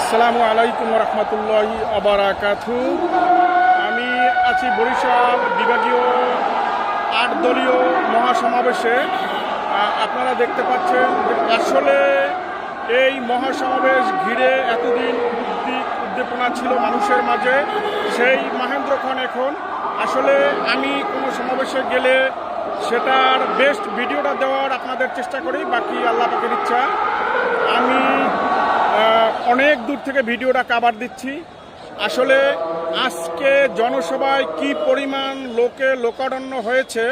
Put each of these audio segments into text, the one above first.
আসসালামু আলাইকুম রহমতুল্লাহি আবারাকাতু। আমি আছি বরিশাল বিভাগীয় ৮ দলীয় মহাসমাবেশে। আপনারা দেখতে পাচ্ছেন আসলে এই মহাসমাবেশ ঘিরে এতদিন উদ্দীপনা ছিল মানুষের মাঝে, সেই মাহেন্দ্রক্ষণ এখন আসলে আমি কোনো সমাবেশে গেলে সেটার বেস্ট ভিডিওটা দেওয়ার আপনাদের চেষ্টা করি, বাকি আল্লাহ পাকের ইচ্ছা। আমি অনেক দূর থেকে ভিডিওটা কাভার দিচ্ছি। আসলে আজকে জনসভায় কি পরিমাণ লোকারণ্য হয়েছে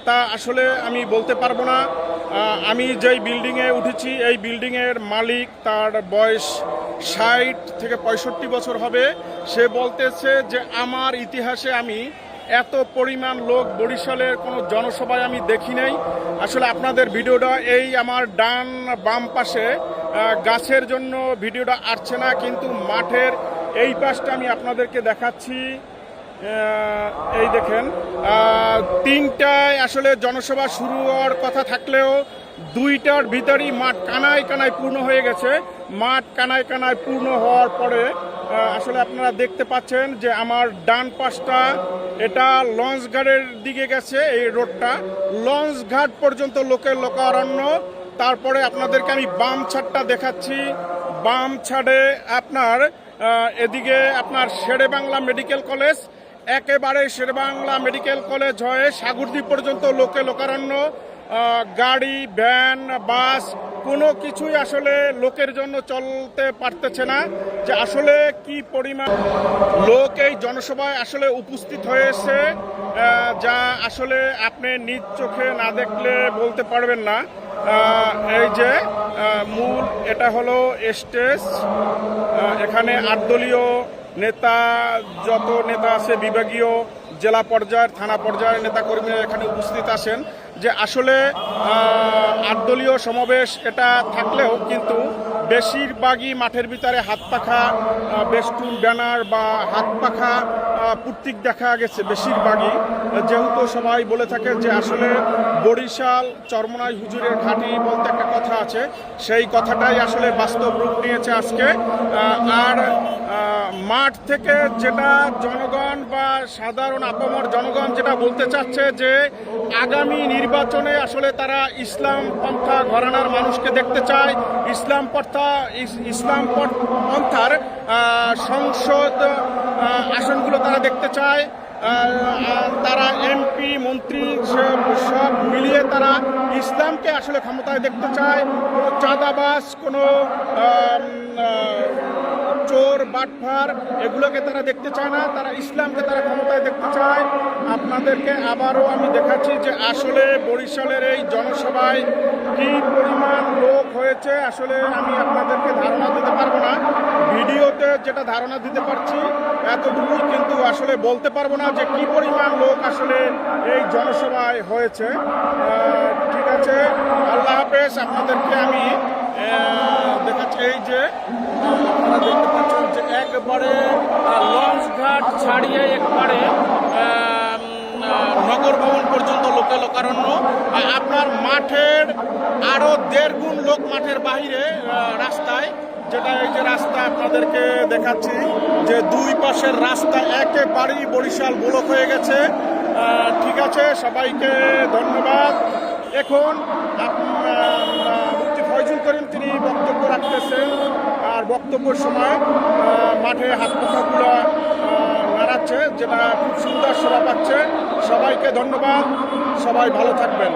তা আসলে আমি বলতে পারবো না। আমি যেই বিল্ডিংয়ে উঠেছি এই বিল্ডিংয়ের মালিক, তার বয়স ৬০ থেকে ৬৫ বছর হবে। সে বলতেছে যে আমার ইতিহাসে আমি এত পরিমাণ লোক বরিশালের কোনো জনসভায় আমি দেখি নাই। আসলে আপনাদের ভিডিওটা এই আমার ডান বাম পাশে গাছের জন্য ভিডিওটা আসছে না, কিন্তু মাঠের এই পাশটা আমি আপনাদেরকে দেখাচ্ছি। এই দেখেন, ৩টায় আসলে জনসভা শুরু হওয়ার কথা থাকলেও ২টার ভিতরেই মাঠ কানায় কানায় পূর্ণ হয়ে গেছে। মাঠ কানায় কানায় পূর্ণ হওয়ার পরে আসলে আপনারা দেখতে পাচ্ছেন যে আমার ডান পাশটা এটা লঞ্চ ঘাটের দিকে গেছে। এই রোডটা লঞ্চ ঘাট পর্যন্ত লোকের লোকারণ্য। তারপরে আপনাদেরকে আমি বাম ছাড়টা দেখাচ্ছি। বাম ছাড়ে আপনার এদিকে আপনার শেরেবাংলা মেডিকেল কলেজ, একেবারে শেরেবাংলা মেডিকেল কলেজ হয়ে সাগরদ্বীপ পর্যন্ত লোকারণ্য। গাড়ি, ভ্যান, বাস কোনো কিছুই আসলে লোকের জন্য চলতে পারতেছে না। যে আসলে কি পরিমাণ লোক এই জনসভায় আসলে উপস্থিত হয়েছে, যা আসলে আপনি নিজ চোখে না দেখলে বলতে পারবেন না। এই যে মূল এটা হলো স্টেজ। এখানে ৮ দলীয় নেতা, যত নেতা আছে বিভাগীয়, জেলা পর্যায়ের, থানা পর্যায়ের নেতাকর্মীরা এখানে উপস্থিত আছেন। যে আসলে ৮ দলীয় সমাবেশ এটা থাকলেও কিন্তু বেশিরভাগই মাঠের ভিতরে হাত পাখা বেস্টুন, ব্যানার বা হাত পাখা প্রতীক দেখা গেছে বেশিরভাগই। যেহেতু সবাই বলে থাকে যে আসলে বরিশাল চরমনাই হুজুরের ঘাঁটি বলতে একটা কথা আছে, সেই কথাটাই আসলে বাস্তব রূপ নিয়েছে আজকে। আর মাঠ থেকে যেটা জনগণ বা সাধারণ আপামর জনগণ যেটা বলতে চাচ্ছে যে আগামী নির্বাচনে আসলে তারা ইসলাম পন্থা ঘরানার মানুষকে দেখতে চায়, ইসলাম পন্থার সংসদ আসনগুলো তারা দেখতে চায়। তারা এমপি, মন্ত্রী সব মিলিয়ে তারা ইসলামকে আসলে ক্ষমতায় দেখতে চায়। কোনো চাঁদাবাজ, কোনো চোর বাটফার এগুলোকে তারা দেখতে চায় না, তারা ইসলামকে তারা ক্ষমতায় দেখতে চায়। আপনাদেরকে আবারও আমি দেখাচ্ছি যে আসলে বরিশালের এই জনসভায় কি পরিমাণ লোক হয়েছে আসলে আমি আপনাদেরকে ধারণা দিতে পারবো না। ভিডিওতে যেটা ধারণা দিতে পারছি এতটুকুই, কিন্তু আসলে বলতে পারবো না যে কি পরিমাণ লোক আসলে এই জনসভায় হয়েছে। ঠিক আছে, আল্লাহ হাফেজ। আপনাদেরকে আমি দেখাচ্ছি এই যে আপনারা দেখতে পাচ্ছেন যে একবারে লঞ্চ ঘাট ছাড়িয়ে একবারে নগর ভবন পর্যন্ত লোকারণ্য। আপনার মাঠের আরো ১.৫ গুণ লোক মাঠের বাহিরে রাস্তায়, যেটা এই যে রাস্তা আপনাদেরকে দেখাচ্ছি যে দুই পাশের রাস্তা একেবারেই বরিশাল ব্লক হয়ে গেছে। ঠিক আছে, সবাইকে ধন্যবাদ। এখন মুফতি ফয়জুল করিম তিনি বক্তব্য রাখতেছেন, আর বক্তব্যের সময় মাঠে হাত পাখাগুলো নাড়াচ্ছে, যেটা খুব সুন্দর শোভা পাচ্ছে। সবাইকে ধন্যবাদ, সবাই ভালো থাকবেন।